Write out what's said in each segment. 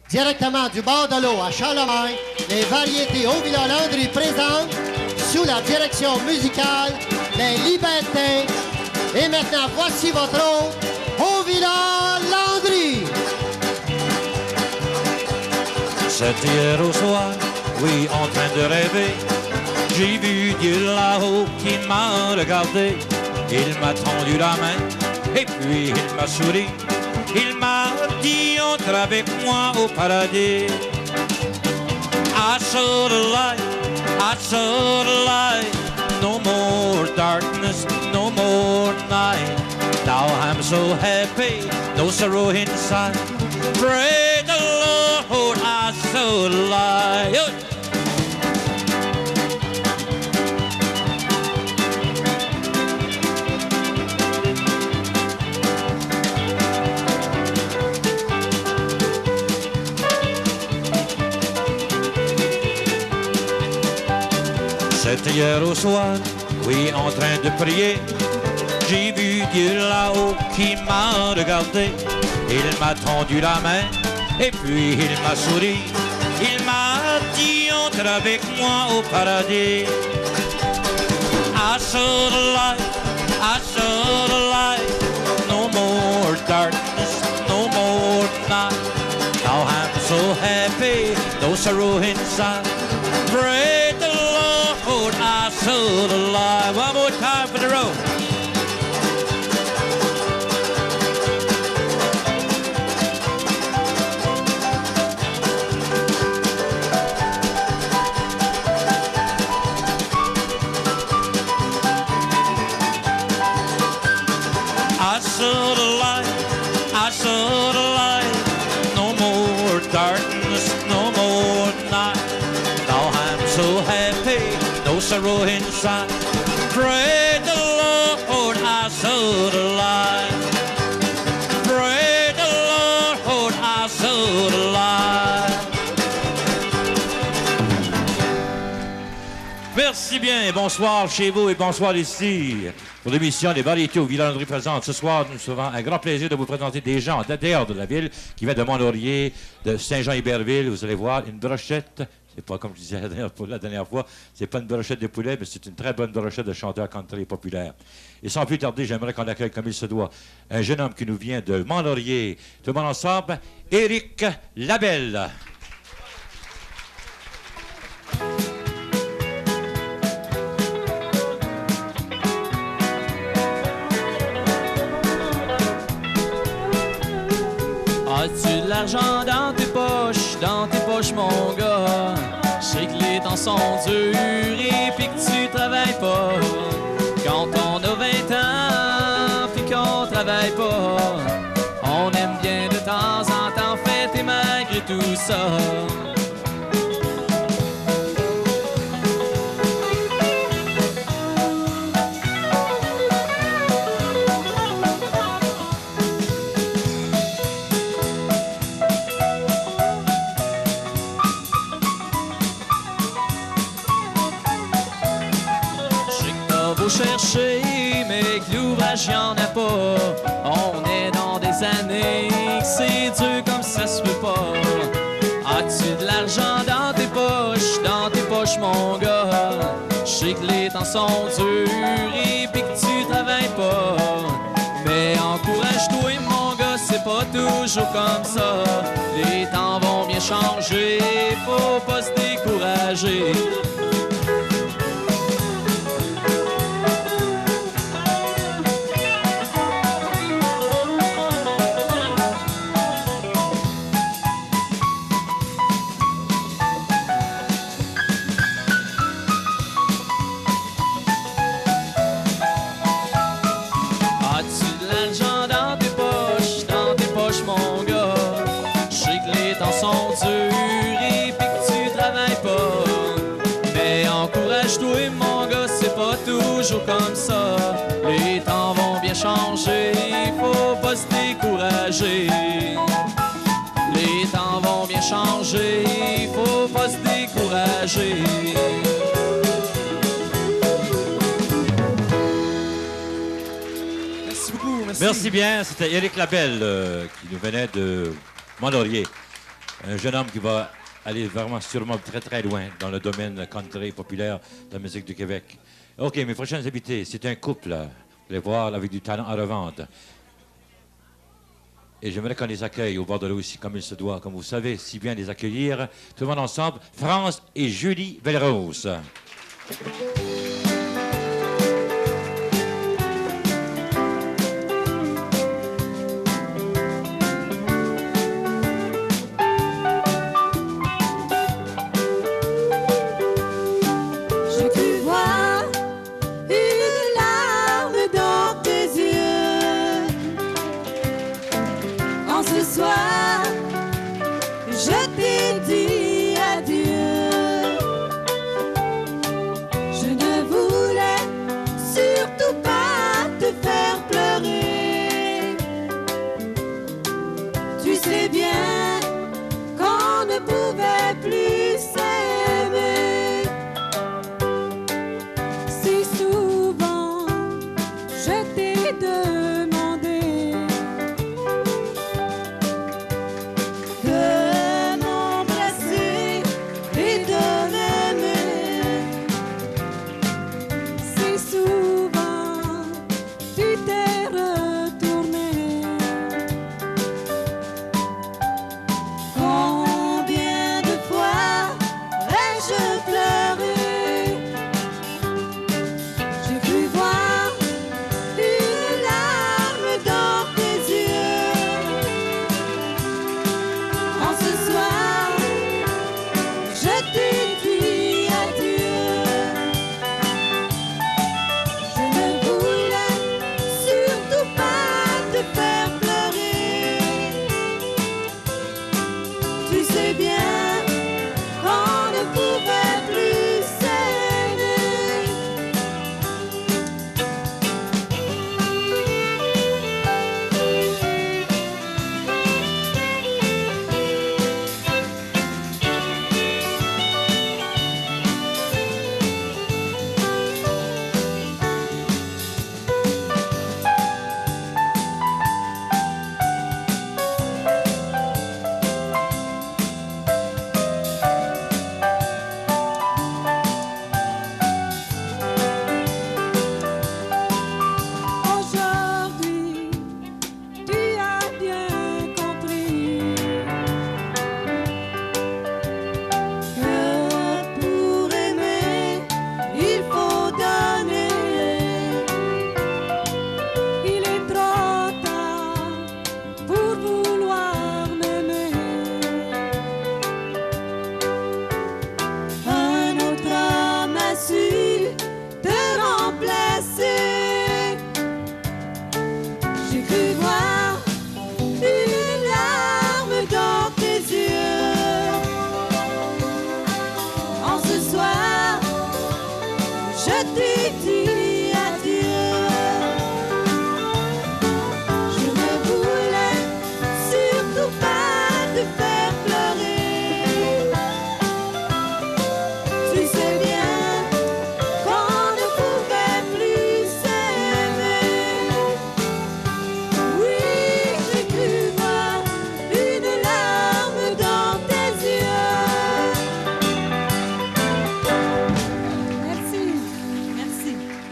Directement du bord de l'eau à Charlemagne, les variétés Haut-Villard-Landry présentent, sous la direction musicale, les Libertins. Et maintenant, voici votre hôte, Haut-Villard-Landry. C'était hier au soir, oui, en train de rêver. J'ai vu Dieu là-haut qui m'a regardé. Il m'a tendu la main et puis il m'a souri. Il m'a dit entre avec moi au paradis. I saw the light, I saw the light. No more darkness, no more night. Now I'm so happy, no sorrow inside. Praise the Lord, I saw the light. C'était hier au soir, oui, en train de prier. J'ai vu Dieu là-haut qui m'a regardé. Il m'a tendu la main et puis il m'a souri. Il m'a dit entre avec moi au paradis. I saw the light, I saw the light. No more darkness, no more night. Now I'm so happy, no sorrow inside. Praise the Lord, I saw the light. One more time for the road. I saw the light, I saw the light. No more darkness, no more night. Now I'm so happy, no sorrow inside. Praise the Lord, I saw the light. Praise the Lord, I saw the light. Merci bien, bonsoir chez vous et bonsoir ici. Pour l'émission des variétés Haut-Villard-Landry présente ce soir, nous avons un grand plaisir de vous présenter des gens dehors de la ville qui viennent de Mont-Laurier, de Saint-Jean-Héberville. Vous allez voir une brochette. C'est pas comme je disais la dernière fois, c'est pas une brochette de poulet, mais c'est une très bonne brochette de chanteurs country populaires. Et sans plus tarder, j'aimerais qu'on accueille comme il se doit un jeune homme qui nous vient de Mont-Laurier. Tout le monde ensemble, Éric Labelle. As-tu de l'argent dans tes poches, mon gars? Je sais que les temps sont durs et puis que tu travailles pas. Quand on a 20 ans puis qu'on travaille pas, on aime bien de temps en temps fêter malgré tout ça. Chercher, mais que l'ouvrage y'en a pas. On est dans des années que c'est dur comme ça se peut pas. As-tu de l'argent dans tes poches, mon gars? Je sais que les temps sont durs et puis que tu travailles pas. Mais encourage-toi, mon gars, c'est pas toujours comme ça. Les temps vont bien changer, faut pas se décourager. Toujours comme ça, les temps vont bien changer, faut pas se décourager. Les temps vont bien changer, faut pas se décourager. Merci beaucoup, merci. Merci bien, c'était Éric Labelle qui nous venait de Mont-Laurier. Un jeune homme qui va aller vraiment sûrement très, très loin dans le domaine country populaire de la musique du Québec. OK, mes prochains invités, c'est un couple, là. Vous allez voir, avec du talent à revendre. Et j'aimerais qu'on les accueille au bord de l'eau ici, comme il se doit, comme vous savez, si bien les accueillir. Tout le monde ensemble, France et Julie Belrose.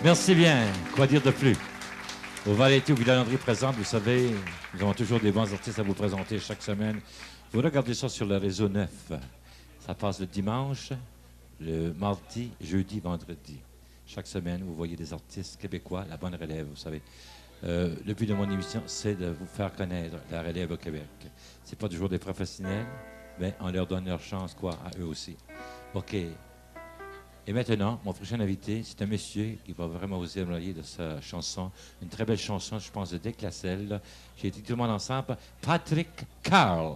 Merci bien. Quoi dire de plus? Au Variété ou Villa Landry présente, vous savez, nous avons toujours des bons artistes à vous présenter chaque semaine. Vous regardez ça sur le réseau 9. Ça passe le dimanche, le mardi, jeudi, vendredi. Chaque semaine, vous voyez des artistes québécois, la bonne relève, vous savez. Le but de mon émission, c'est de vous faire connaître la relève au Québec. C'est pas toujours des professionnels, mais on leur donne leur chance, quoi, à eux aussi. OK. Et maintenant, mon prochain invité, c'est un monsieur qui va vraiment vous émerveiller de sa chanson. Une très belle chanson, je pense, de Dick Lasselle. J'ai dit tout le monde ensemble, Patrick Carl.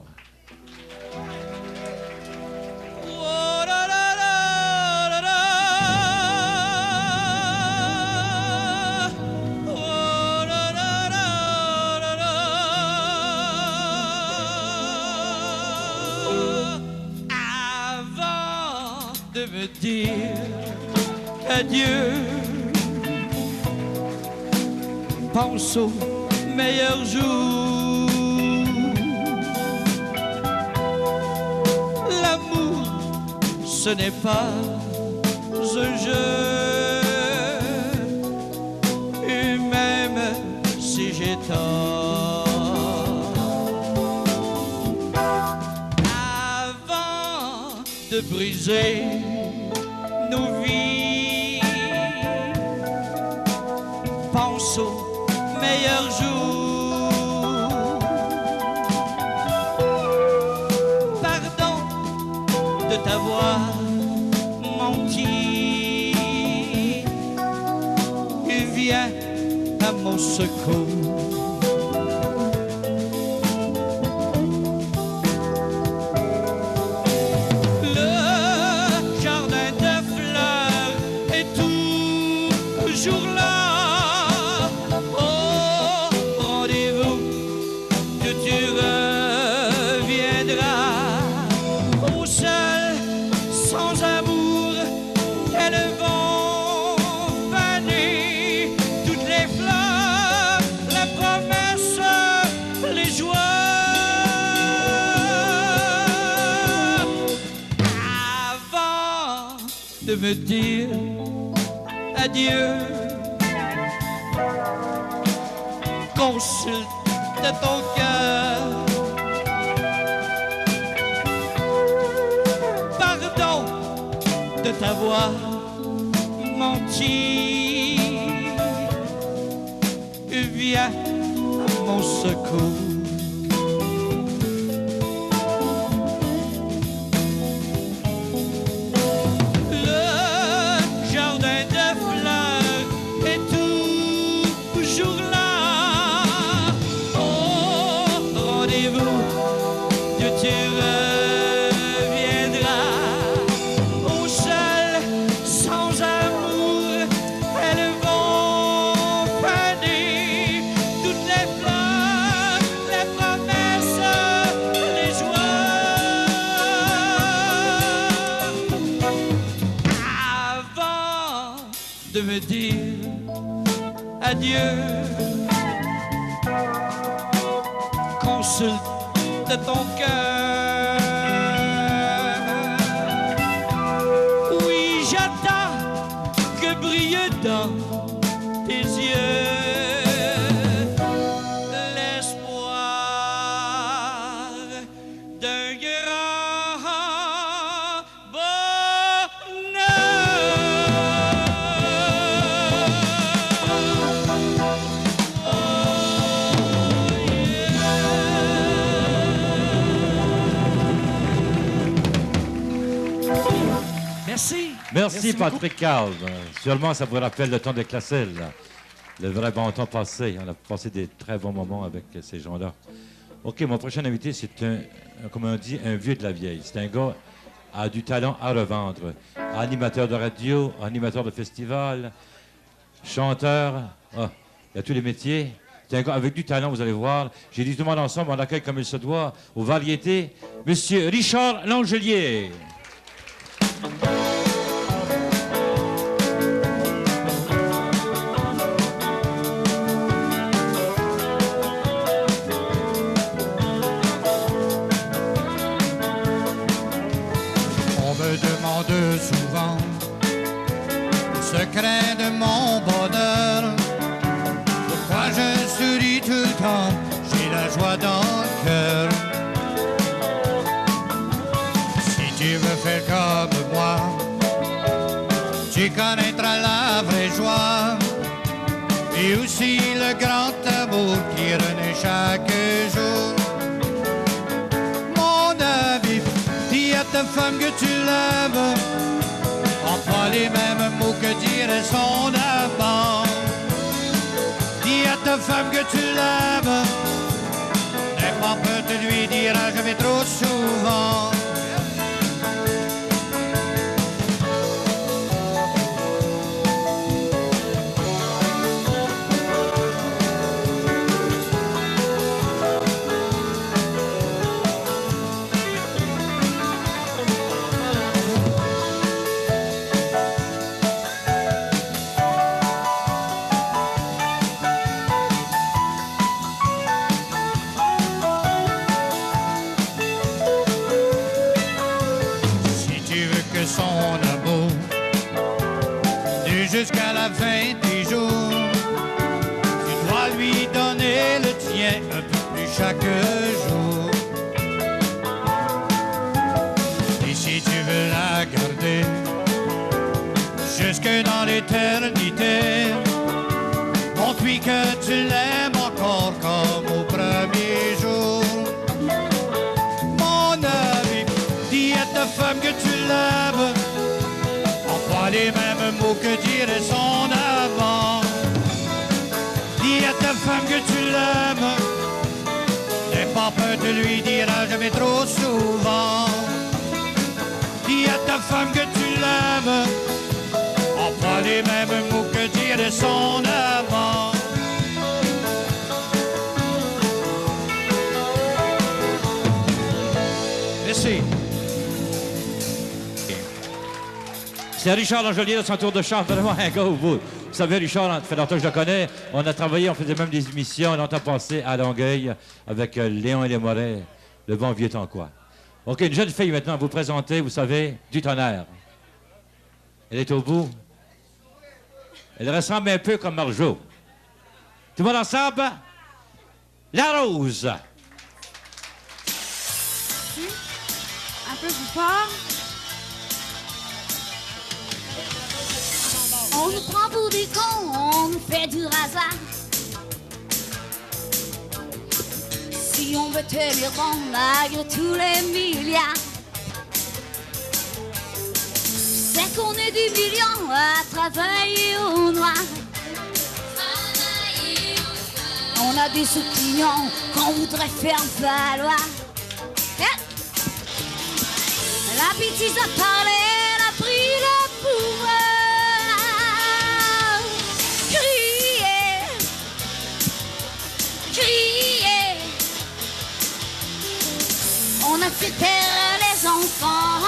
Avant de me dire adieu, pense aux meilleurs jours. ce n'est pas un jeu. Et même si j'ai tort, avant de briser nos vies, pense aux meilleurs jours. Pardon de t'avoir menti, et viens à mon secours. Le jardin de fleurs est toujours là. Au rendez-vous que tu reviendras. Au seul, sans amour, elles vont faner toutes les fleurs, la promesse, les joies. Avant de me dire adieu, consulte ton cœur. Pardon de t'avoir menti, viens à mon secours. Le jardin de fleurs est toujours là. Au rendez-vous que tu reviendras. Au seul, sans amour, elles vont faner toutes les fleurs, les promesses, les joies. Avant de me dire adieu, consulte ton cœur. Oui, j'attends que brille dans tes yeux l'espoir d'un grand bonheur. Merci. Merci Patrick Carl. Sûrement, ça vous rappelle le temps de Classel, là. Le vrai bon temps passé. On a passé des très bons moments avec ces gens-là. OK, mon prochain invité, c'est comme on dit, un vieux de la vieille. C'est un gars qui a du talent à revendre. Animateur de radio, animateur de festival, chanteur. Ah, il a tous les métiers. C'est un gars avec du talent, vous allez voir. J'ai dit tout le monde ensemble, on accueille comme il se doit, aux variétés, Monsieur Richard Langelier. Souvent, le secret de mon bonheur. Pourquoi je souris tout le temps, j'ai la joie dans le cœur. Si tu veux faire comme moi, tu connaîtras la vraie joie. Et aussi le grand amour qui renaît chaque jour. Mon ami, dis à ta femme que tu l'aimes. Pas les mêmes mots que dirait son amant. Dis à ta femme que tu l'aimes. N'aie pas peur de lui dire je vais trop souvent. jusqu'à la fin des jours. Tu dois lui donner le tien un peu plus chaque jour. Et si tu veux la garder jusque dans l'éternité, montre-lui que tu l'aimes encore comme au premier jour. Mon ami, dis à ta femme que tu l'aimes, emploie les mêmes mots que dirait son amant. Dis à ta femme que tu l'aimes, n'aie pas peur de lui dire jamais trop souvent. Dis à ta femme que tu l'aimes, emploie les mêmes mots que dirait son amant. Merci. C'est Richard Langelier dans son tour de chant, vraiment un gars au bout. Vous savez, Richard, ça fait longtemps que je le connais. On a travaillé, on faisait même des émissions longtemps passées à Longueuil avec Léon et les Morais, le bon vieux temps quoi. OK, une jeune fille maintenant à vous présenter, vous savez, du tonnerre. Elle est au bout. Elle ressemble un peu comme Marjo. Tout le monde ensemble? La Rose. Un peu plus fort. On nous prend pour des cons, on nous fait du hasard. Si on veut tenir bon malgré tous les milliards, c'est qu'on est des millions à travailler au noir. On a des opinions qu'on voudrait faire valoir. La bêtise a parlé, elle a pris le pouvoir. Crier, crier. On a fait taire les enfants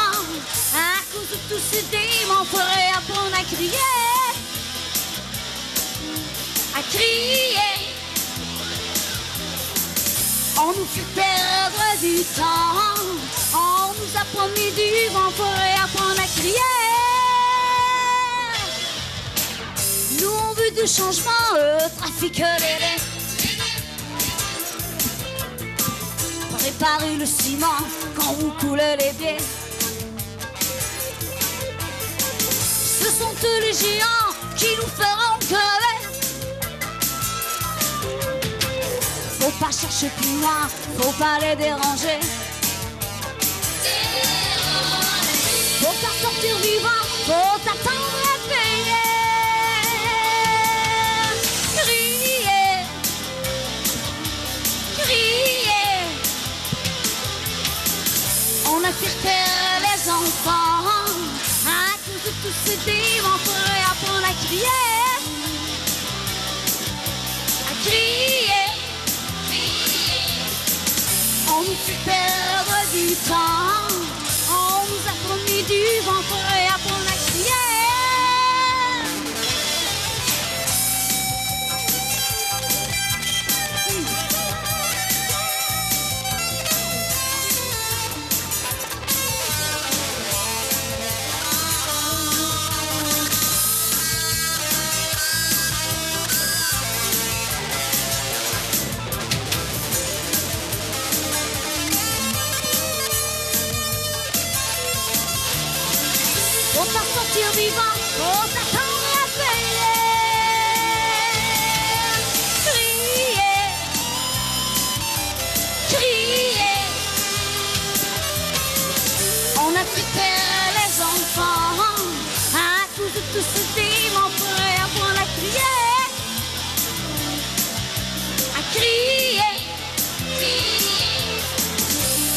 à cause de tous ces démons. Faudrait apprendre à crier, à crier. On nous fait perdre du temps. On nous a promis du vent, faudrait apprendre à crier. Nous on veut du changement, trafic les. Préparez le ciment quand vous coulez les biais. Ce sont eux les géants qui nous feront crever. Faut pas chercher plus loin, faut pas les déranger. Faut pas sortir vivant, faut t'attendre à payer. Crier, crier. On a fait taire les enfants à cause de tous ces démons. Faudrait apprendre à crier, à crier. On nous fait perdre du temps. On nous a promis du vent, faudrait apprendre à crier. Faut pas sortir vivant, faut t'attendre à payer. Crier, crier. On a fait taire les enfants à cause de tous ces démons. Faudrait apprendre à crier, à crier.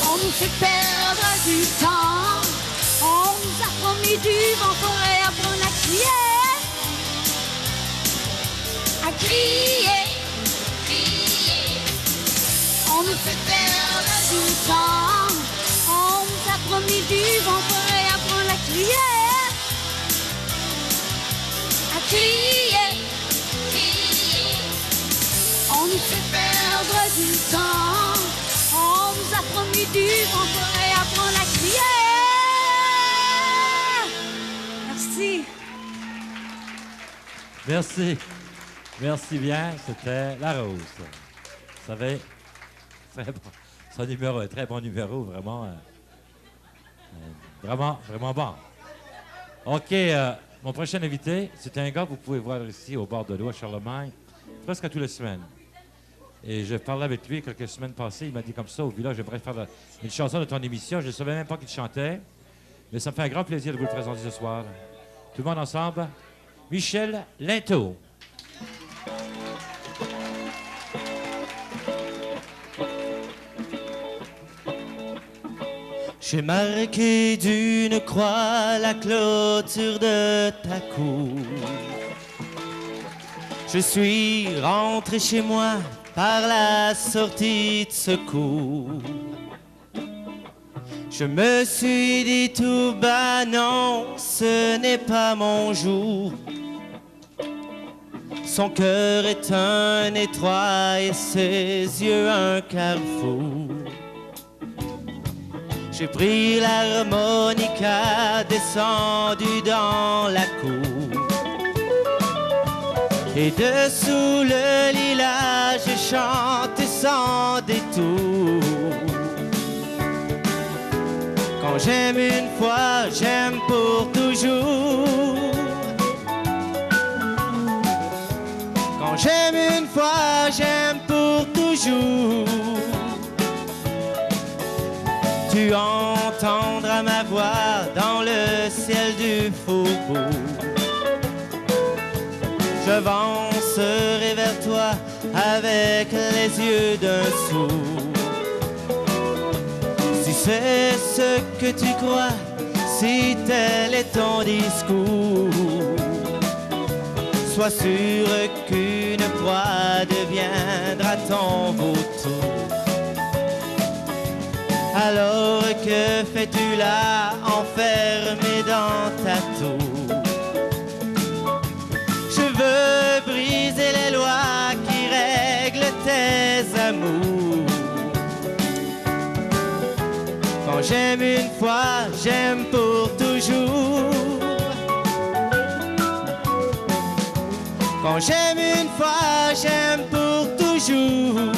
On nous fait perdre du temps. On nous a promis du vent, faudrait apprendre à crier, à crier. On nous fait perdre du temps. On nous a promis du vent, faudrait apprendre à crier, à crier. On nous fait perdre du temps. On nous a promis du vent, faudrait apprendre à crier. Merci. Merci. Merci bien. C'était La Rose. Vous savez, très bon. Son numéro est très bon numéro, vraiment. Vraiment, vraiment bon. OK, mon prochain invité, c'est un gars que vous pouvez voir ici au bord de l'eau à Charlemagne, presque toutes les semaines. Et je parlais avec lui quelques semaines passées, il m'a dit comme ça au village, j'aimerais faire une chanson de ton émission. Je ne savais même pas qu'il chantait, mais ça me fait un grand plaisir de vous le présenter ce soir. Tout le monde ensemble, Michel Linteau. J'ai marqué d'une croix la clôture de ta cour. Je suis rentré chez moi par la sortie de secours. Je me suis dit tout bas, non, ce n'est pas mon jour. Son cœur est un étroit et ses yeux un carrefour. J'ai pris l'harmonica, descendu dans la cour. Et dessous le lilas, j'ai chanté sans détour. Quand j'aime une fois, j'aime pour toujours. Quand j'aime une fois, j'aime pour toujours. Tu entendras ma voix dans le ciel du faubourg. J'avancerai vers toi avec les yeux d'un sourd. Si c'est ce que tu crois, si tel est ton discours, sois sûr qu'une proie deviendra ton vautour. Alors que fais-tu là, enfermé dans ta tour? Je veux briser les lois qui règlent tes amours. Quand j'aime une fois, j'aime pour toujours. Quand j'aime une fois, j'aime pour toujours.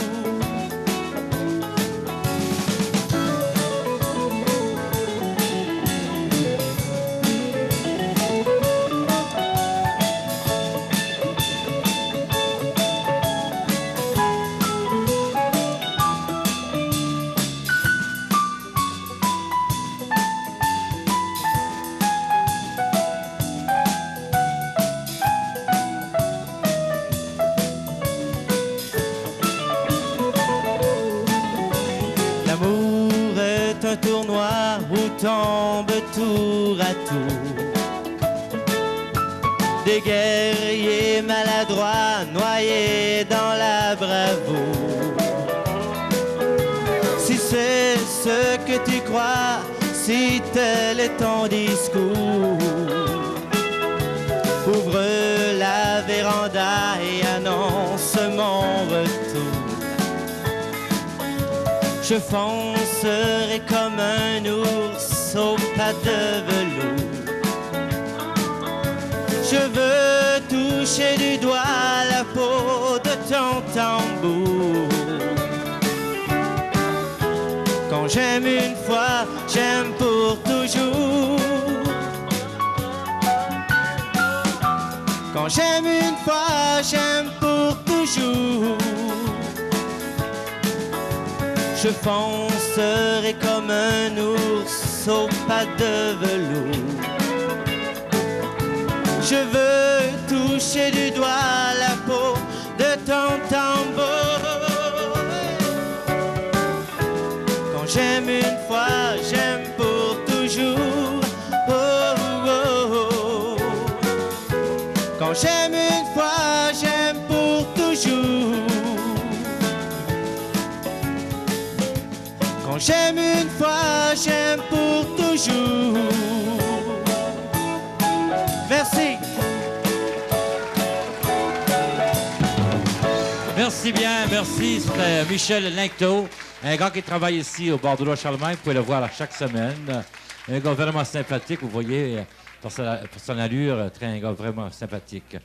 Un tournoi où tombe tour à tour des guerriers maladroits noyés dans la bravoure. Si c'est ce que tu crois, si tel est ton discours, ouvre la véranda et annonce mon retour. Je foncerai comme un ours aux pattes de velours. Je veux toucher du doigt la peau de ton tambour. Quand j'aime une fois, j'aime pour toujours. Quand j'aime une fois, j'aime pour toujours. Je foncerai comme un ours aux pattes de velours. Je veux toucher du doigt la peau de ton tambour. Quand j'aime une fois, j'aime pour toujours. Oh, oh, oh. Quand j'aime une fois, j'aime pour toujours. Quand j'aime une fois, j'aime pour toujours. Merci. Merci bien, merci. C'était Michel Linteau, un gars qui travaille ici au bord de l'eau à Charlemagne. Vous pouvez le voir chaque semaine. Un gars vraiment sympathique, vous voyez, pour son allure, un gars vraiment sympathique.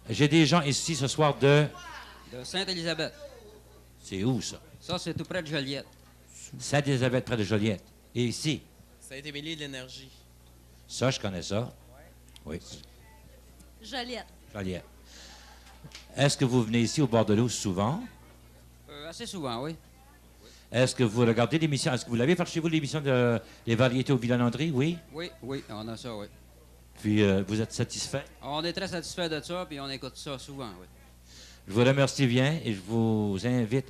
J'ai des gens ici ce soir de... De Sainte-Élisabeth. C'est où, ça? Ça, c'est tout près de Joliette. Sainte-Élisabeth, près de Joliette. Et ici? Saint-Émilie de l'Énergie. Ça, je connais ça. Oui. Joliette. Joliette. Est-ce que vous venez ici au bord de l'eau souvent? Assez souvent, oui. Est-ce que vous regardez l'émission? Est-ce que vous l'avez fait chez vous, l'émission de Les variétés au Villa-Landry? Oui? Oui, on a ça, oui. Puis, vous êtes satisfait? On est très satisfait de ça, puis on écoute ça souvent, oui. Je vous remercie bien et je vous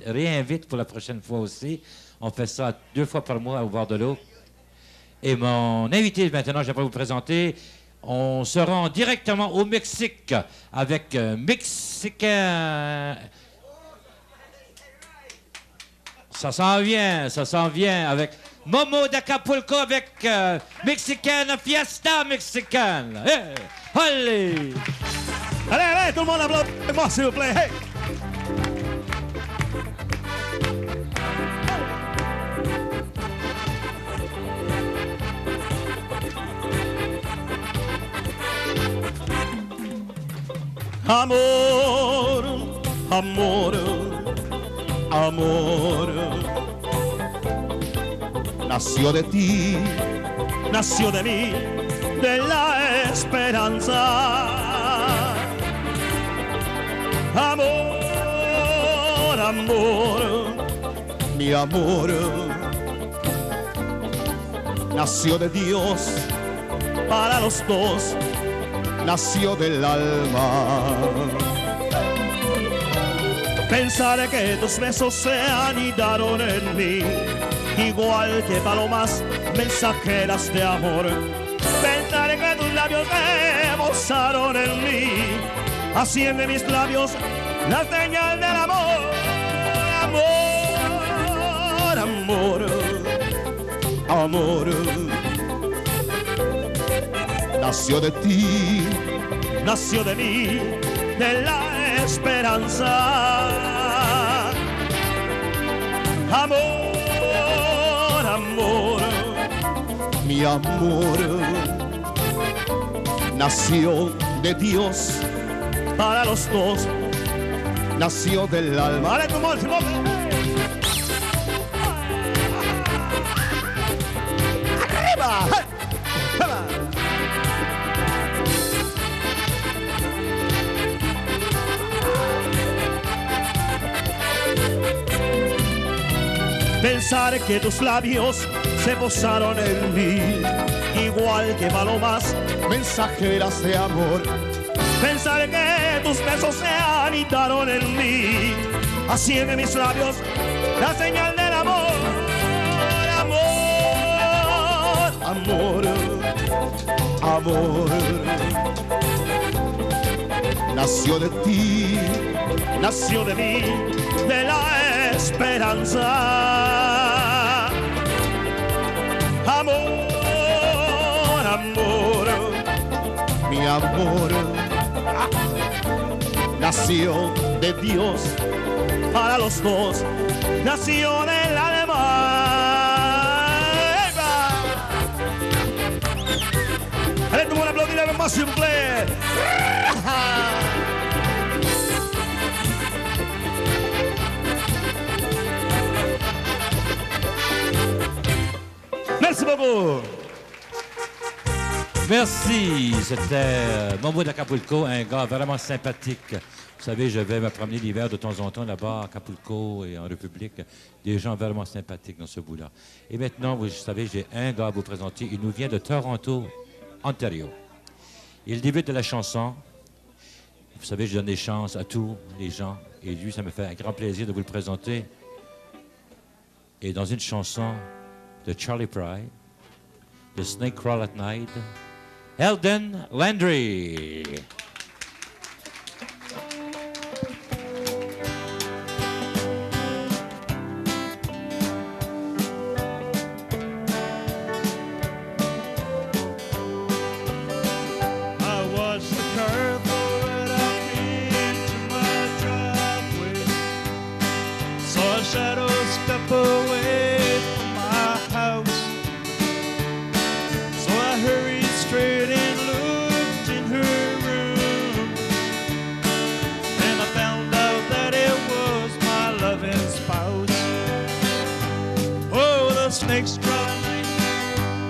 réinvite pour la prochaine fois aussi. On fait ça 2 fois par mois au bord de l'eau. Et mon invité, maintenant, je vais vous présenter. On se rend directement au Mexique avec Mexicain. Ça s'en vient avec Momo d'Acapulco avec Mexicaine Fiesta Mexicaine. Hey, allez! Allez, tout le monde applaudit-moi, s'il vous plaît. Hey! Amor, amor, amor, nació de ti, nació de mí, de la esperanza. Amor, amor, mi amor, nació de Dios para los dos, nació del alma. Pensar que tus besos se anidaron en mí, igual que palomas mensajeras de amor. Pensar que tus labios me besaron en mí, así en mis labios la señal del amor. Amor, amor, amor, nació de ti, nació de mí, de la esperanza. Amor, amor, mi amor, nació de Dios para los dos, nació del alma. ¡Dale tu amor, Simón! ¡Arriba! ¡Hey! Pensar que tus labios se posaron en mí, igual que palomas mensajeras de amor. Pensar que tus besos se anidaron en mí, así en mis labios la señal del amor. Amor, amor, amor, nació de ti, nació de mí, de la esperanza. Amor, amor, mi amor, nació de Dios para los dos, nació del alma. Allez, tout le monde applaudit avec moi, s'il vous plaît. Merci beaucoup. Merci. C'était Momo d'Acapulco, un gars vraiment sympathique. Vous savez, je vais me promener l'hiver de temps en temps là-bas à Acapulco et en République. Des gens vraiment sympathiques dans ce bout-là. Et maintenant, vous savez, j'ai un gars à vous présenter. Il nous vient de Toronto, Ontario. Il débute de la chanson. Vous savez, je donne des chances à tous les gens. Et lui, ça me fait un grand plaisir de vous le présenter. Et dans une chanson de Charlie Pride, The Snake Crawl at Night, Eldon Landry. Straight and looked in her room. snakes crawl at night.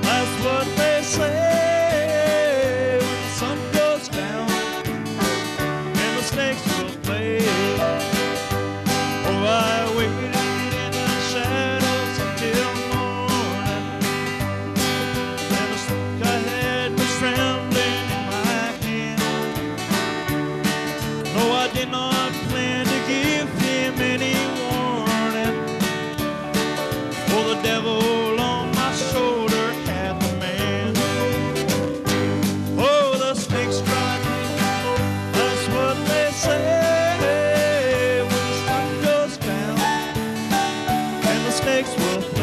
That's what they say when the sun goes down and the snakes will play. Oh, I waited in the shadows until morning, and the snake I had was trembling in my hand. No, I did not plan to give him any warning, for the devil on my shoulder had the man. Oh, the snakes cry, that's what they say when the sun goes down and the snakes will play.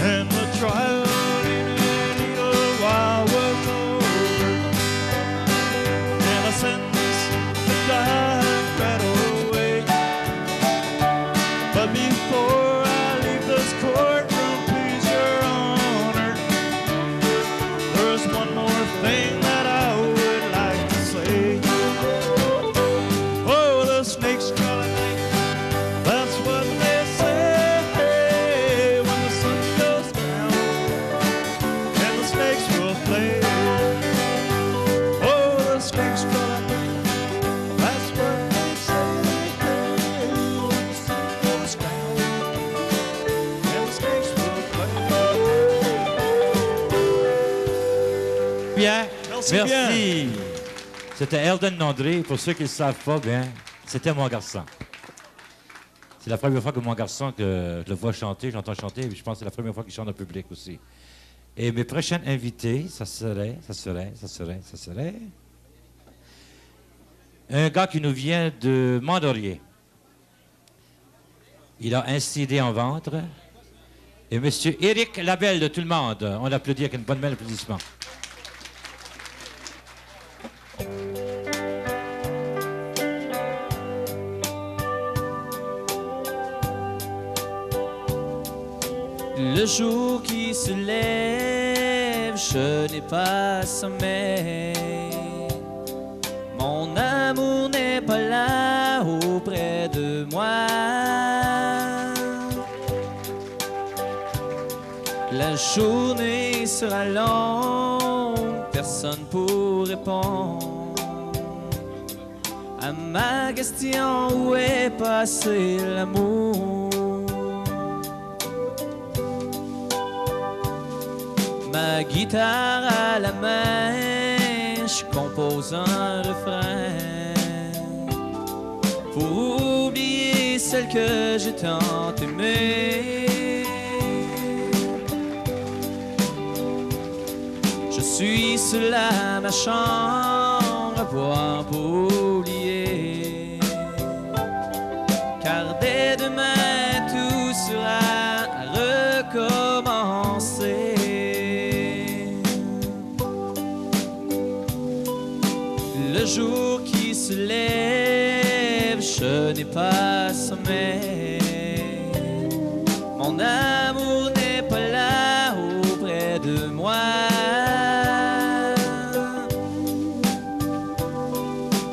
And the trial in a little while was over, and I sentence to die right away. But before I leave this courtroom, please, Your Honor, there's one more thing that I would like to say. Oh, the snakes crawl at night, that's what they say when the sun goes down and the snakes will play. Oh, the snakes crawl at night, that's what they say when the sun goes down and the snakes will play. Bien, Merci merci. C'était Eldon Landry. Pour ceux qui ne le savent pas, bien, c'était Mon Garçon. C'est la première fois que Mon Garçon, que je le vois chanter, j'entends chanter, et je pense que c'est la première fois qu'il chante en public aussi. Et mes prochaines invités, ça serait un gars qui nous vient de Mont-Laurier. Il a un CD en ventre. Et M. Éric Labelle de tout le monde. On l'applaudit avec une bonne main d'applaudissement. Le jour qui se lève, je n'ai pas sommeil. Mon amour n'est pas là auprès de moi. La journée sera longue, personne pour répondre à ma question: où est passé l'amour? Ma guitare à la main, je compose un refrain pour oublier celle que j'ai tant aimée. Je suis seul à ma chambre à boire pour oublier, car dès demain tout sera à recommencer. Le jour qui se lève, je n'ai pas sommeil. Mon amour n'est pas là auprès de moi.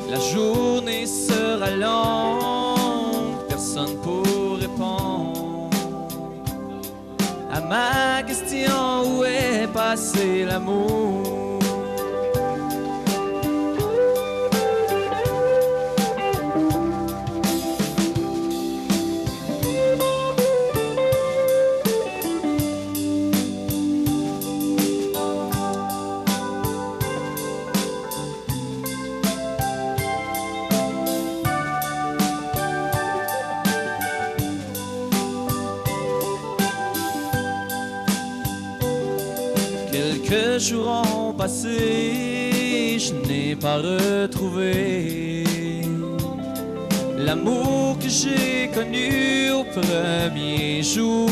La journée sera longue, personne pour répondre à ma question: où est passé l'amour? Quelques jours ont passé, je n'ai pas retrouvé l'amour que j'ai connu au premier jour.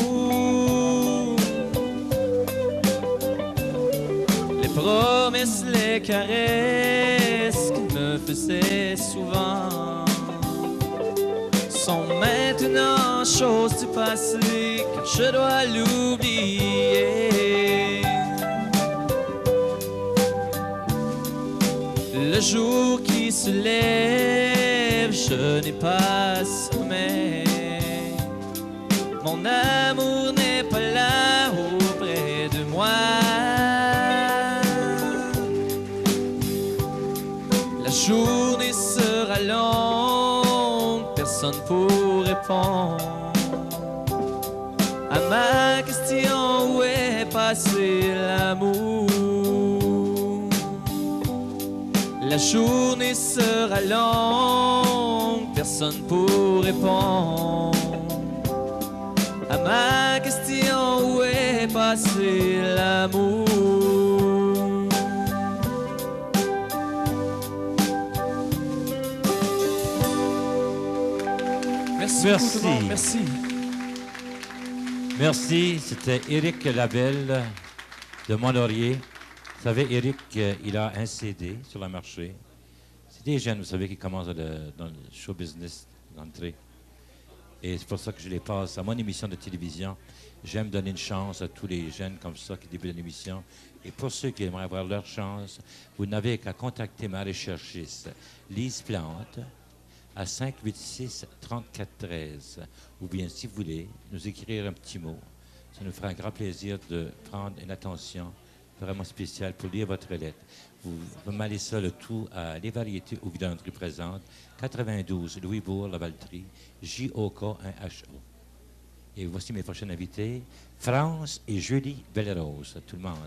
Les promesses, les caresses qu'il me faisait souvent sont maintenant choses du passé, car je dois l'oublier. Le jour qui se lève, je n'ai pas sommeil. Mon amour n'est pas là auprès de moi. La journée sera longue, personne pour répondre à ma question, où est passé l'amour? La journée sera longue, personne pour répondre à ma question, où est passé l'amour? Merci. Merci. Tout le monde, merci. Merci, c'était Éric Labelle de Mont-Laurier. Vous savez, Éric, il a un CD sur le marché. C'est des jeunes, vous savez, qui commencent dans le show business d'entrée. Et c'est pour ça que je les passe à mon émission de télévision. J'aime donner une chance à tous les jeunes comme ça qui débutent l'émission. Et pour ceux qui aimeraient avoir leur chance, vous n'avez qu'à contacter ma recherchiste, Lise Plante, à 586-3413. Ou bien, si vous voulez, nous écrire un petit mot. Ça nous fera un grand plaisir de prendre une attention vraiment spéciale pour lire votre lettre. Vous m'allez ça le tout à Les Variétés au Vilandry présente, 92 Louisbourg, La Valtrie, JOK1HO. Et voici mes prochains invités, France et Julie Bellerose. Tout le monde.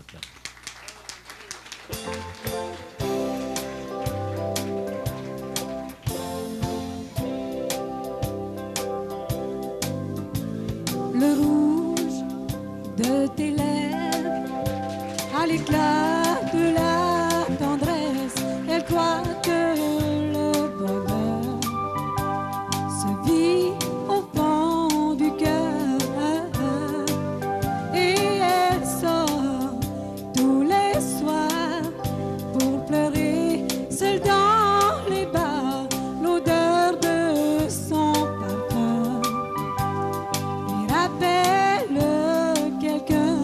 Le rouge de tes lèvres à l'éclat de la tendresse, elle croit que le bonheur se vit au fond du cœur et elle sort tous les soirs pour pleurer seule dans les bars, l'odeur de son parfum lui rappelle quelqu'un.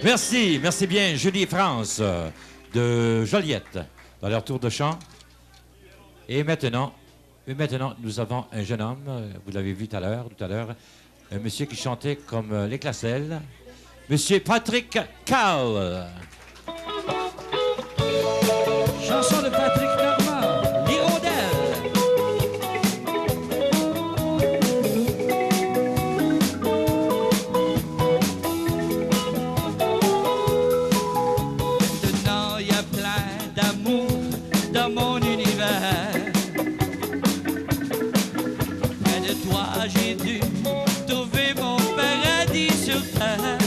Merci, merci bien, Julie et France de Joliette, dans leur tour de chant. Et maintenant, nous avons un jeune homme, vous l'avez vu tout à l'heure, un monsieur qui chantait comme les Classelles, monsieur Patrick Carl. Chanson de Patrick Normand, l'hirondelle. Maintenant, il y a plein d'amour dans mon univers. Près de toi, j'ai dû trouver mon paradis sur terre.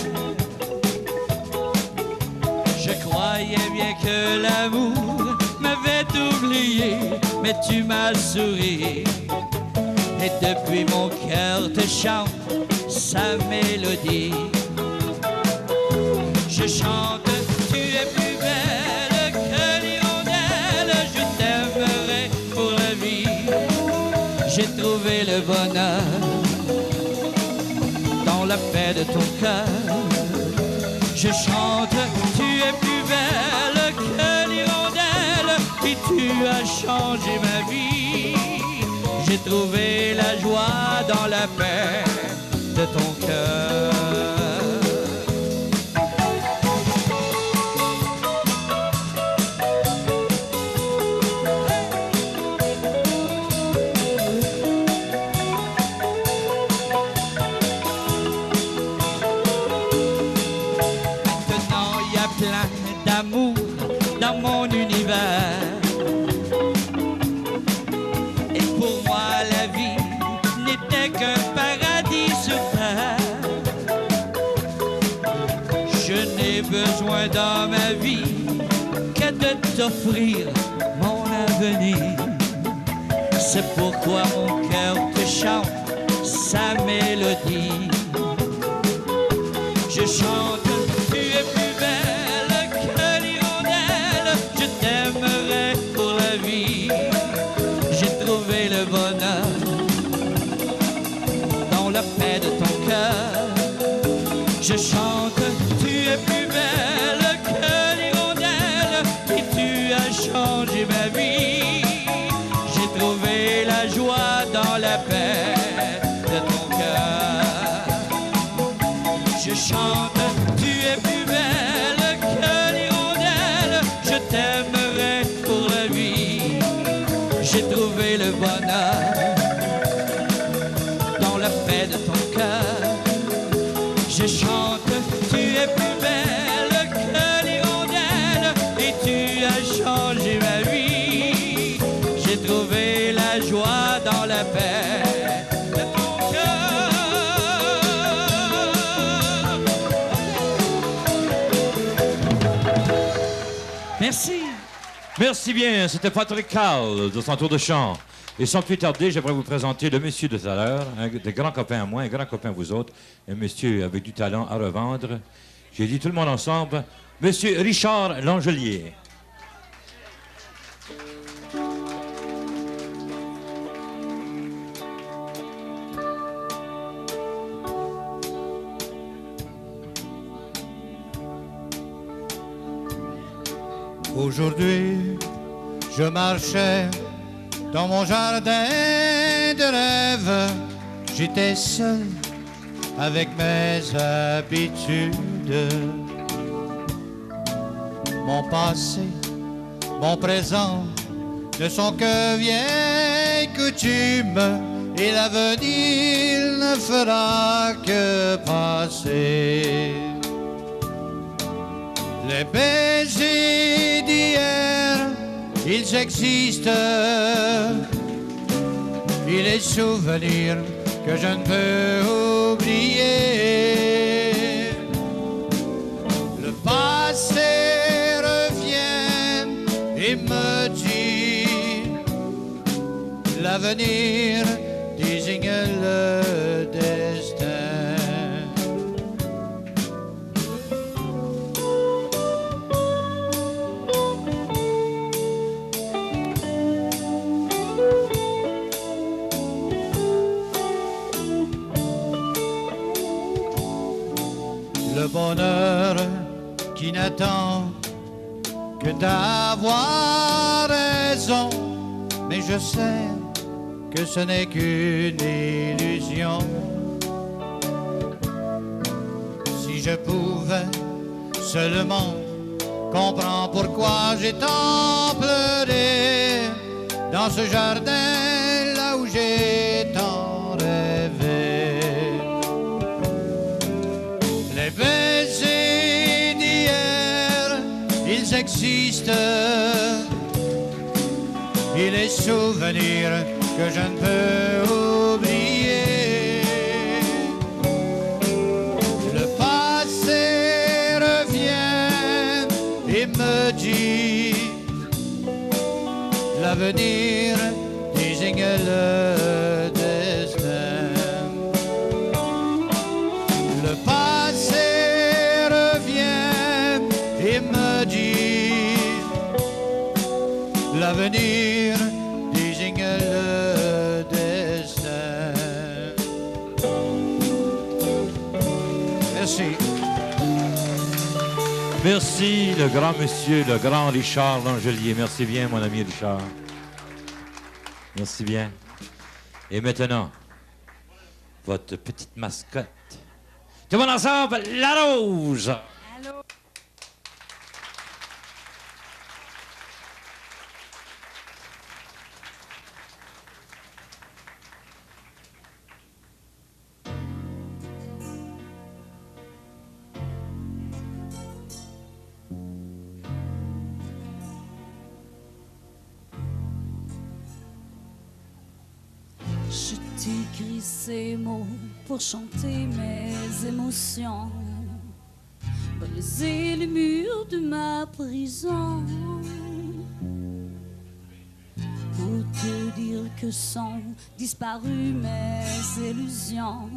Je croyais bien que l'amour m'avait oublié, mais tu m'as souri. Et depuis mon cœur te chante sa mélodie. Je chante, tu es plus belle que l'hirondelle. Je t'aimerai pour la vie. J'ai trouvé le bonheur dans la paix de ton cœur. Je chante, tu es plus belle que l'hirondelle, et tu as changé ma vie. J'ai trouvé la joie dans la paix de ton cœur. D'amour dans mon univers. Et pour moi la vie n'était qu'un paradis sur terre. Je n'ai besoin dans ma vie que de t'offrir mon avenir. C'est pourquoi mon cœur te chante sa mélodie. Je chante, tu es plus belle que l'hirondelle, je t'aimerai pour la vie. J'ai trouvé le bonheur dans la paix de ton cœur. Je chante, tu es plus belle que l'hirondelle, et tu as changé ma vie. J'ai trouvé la joie dans la paix de ton cœur. Je chante, tu es plus belle que l'hirondelle, je t'aimerai pour la vie. J'ai trouvé le bonheur dans la paix de ton cœur. Je chante, tu es plus belle que l'hirondelle, et tu as changé ma vie. J'ai trouvé la joie dans la paix de ton cœur. Merci. Merci bien, c'était Patrick Carl de son tour de chant. Et sans plus tarder, j'aimerais vous présenter le monsieur de tout à l'heure, un des grands copains à moi, un grand copain à vous autres, un monsieur avec du talent à revendre. J'ai dit tout le monde ensemble, monsieur Richard Langelier. Aujourd'hui, je marchais dans mon jardin de rêve. J'étais seul avec mes habitudes. Mon passé, mon présent ne sont que vieilles coutumes, et l'avenir ne fera que passer. Les baisers d'hier, ils existent, et les souvenirs que je ne peux oublier. Le passé revient et me dit, l'avenir désigne le destin. Le bonheur qui n'attend que d'avoir raison. Mais je sais que ce n'est qu'une illusion. Si je pouvais seulement comprendre pourquoi j'ai tant pleuré dans ce jardin là où j'ai tant rêvé. Les baisers d'hier, ils existent, et les souvenirs que je ne peux oublier. Le passé revient et me dit l'avenir désigne le destin. Le passé revient et me dit l'avenir désigne le destin. Merci. Merci, le grand monsieur, le grand Richard Langelier. Merci bien, mon ami Richard. Merci bien. Et maintenant, votre petite mascotte. Tout le monde ensemble, la rose! Allô? Je t'écris ces mots pour chanter mes émotions, briser les murs de ma prison, pour te dire que sont disparues mes illusions,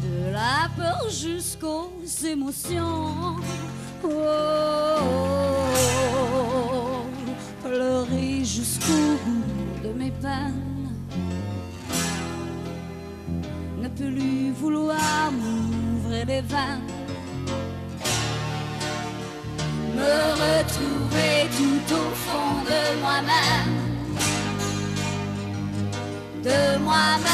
de la peur jusqu'aux émotions. Oh, oh, oh, pleurer jusqu'au bout de mes peines, ne plus vouloir m'ouvrir les veines, me retrouver tout au fond de moi-même, de moi-même.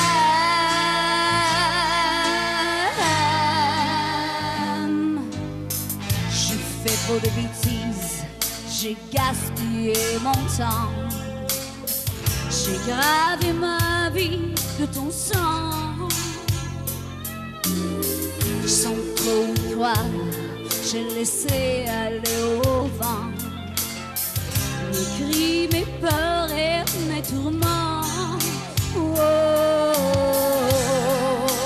J'ai fait trop de bêtises, j'ai gaspillé mon temps, j'ai gravé ma vie de ton sang. Sans trop y croire, j'ai laissé aller au vent mes cris, mes peurs et mes tourments. Oh, oh,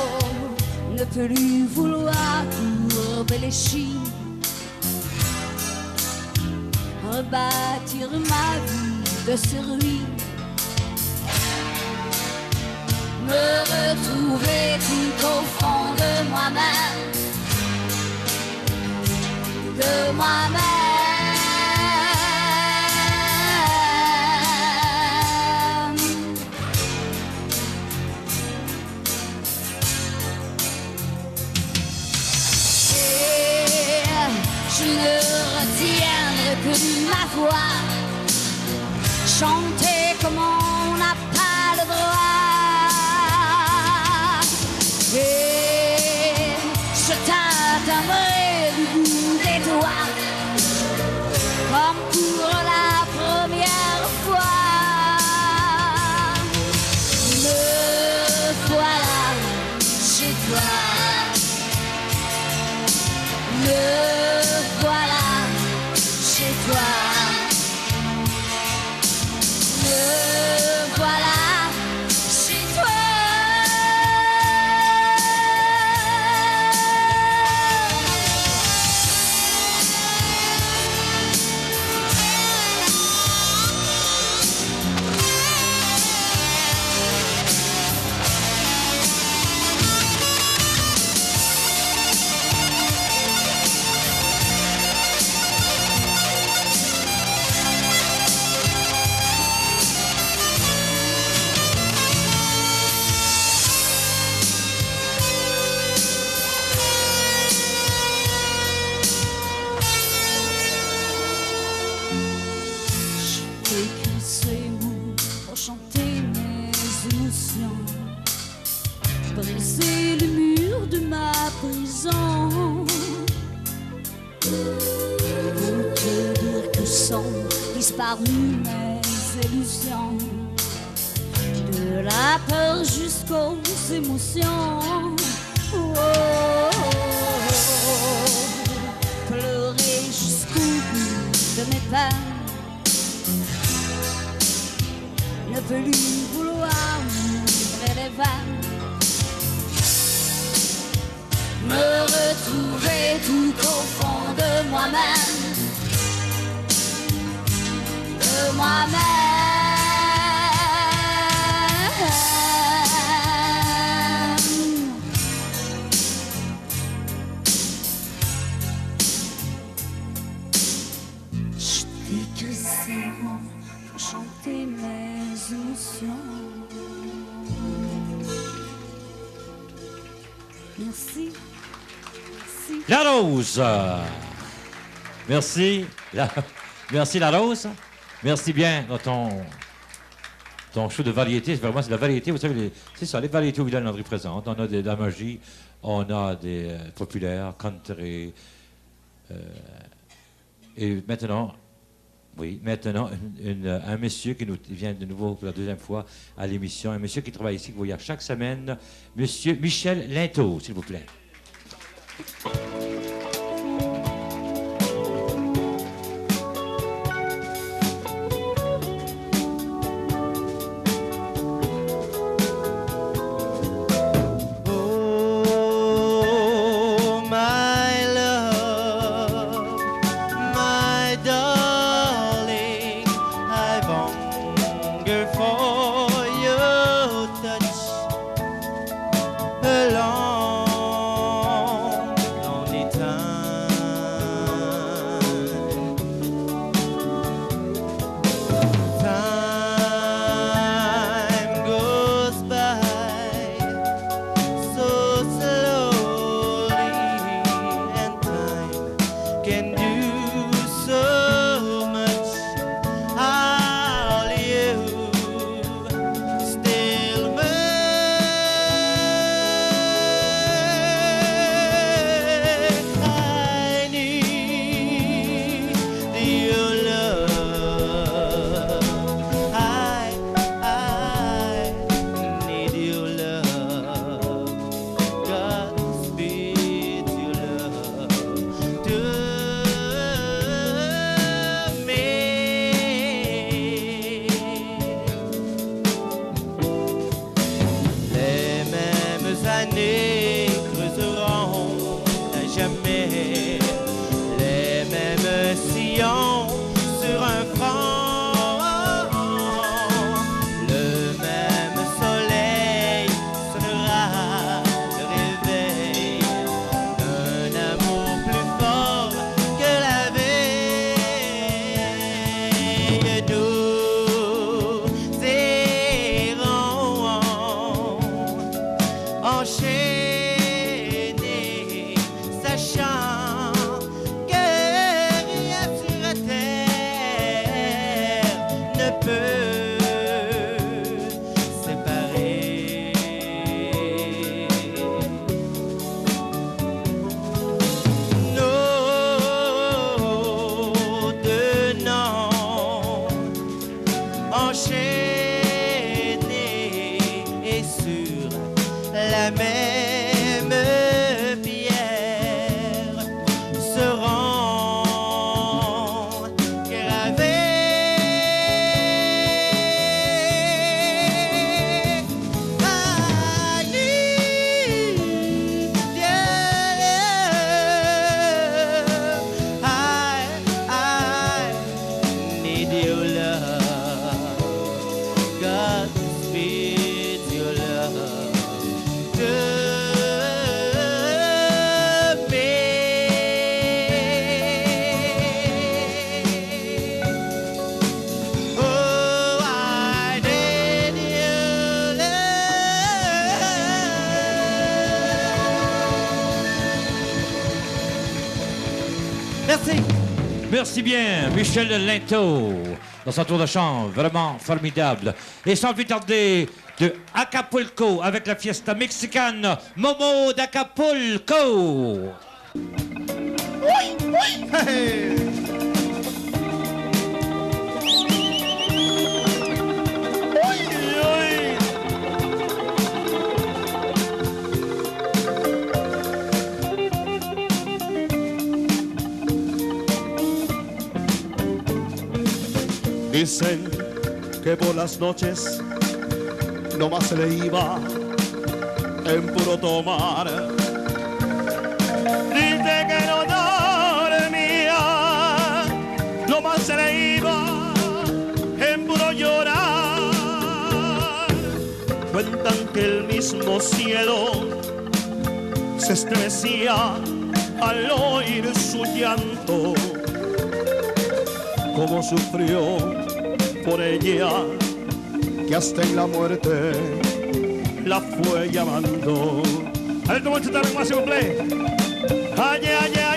oh, ne plus vouloir courber les chines, rebâtir ma vie de ces ruines, me retrouver tout au fond de moi-même, de moi-même. Et je ne retiendrai que ma voix, chanter comme on n'a pas le droit. Et je t'atteindrai du bout des doigts, comme pour la première fois. Me voilà chez toi, me voilà chez toi, me voilà chez toi. briser le mur de ma prison. Pour te dire que sont disparues mes illusions, de la peur jusqu'aux émotions. Oh, oh, oh. Pleurer jusqu'au bout de mes peines, ne plus vouloir m'ouvrir les veines, me retrouver tout au fond de moi-même, de moi-même. Je t'écris ces mots pour chanter mes émotions. Merci. Merci. La Rose. Merci. Merci, La Rose. Merci bien dans ton show de variété. Vraiment, c'est la variété. Vous savez, c'est ça, les variétés au village Landry présente. On a de la magie, on a des populaires, country. Et maintenant, un monsieur qui nous vient de nouveau pour la deuxième fois à l'émission. Un monsieur qui travaille ici, qui voyage chaque semaine. Monsieur Michel Linteau, s'il vous plaît. Merci bien, Michel Linteau, dans son tour de chant, vraiment formidable. Et sans plus tarder, de Acapulco avec la fiesta mexicane Momo d'Acapulco. Oui, oui. Hey. Dicen que por las noches nomás se le iba en puro tomar. Dice que no dormía, nomás se le iba en puro llorar. Cuentan que el mismo cielo se estremecía al oír su llanto. Cómo sufrió por ella, que hasta en la muerte la fue llamando. A ver, ¿cómo está el máximo play? Ay, ay, ay.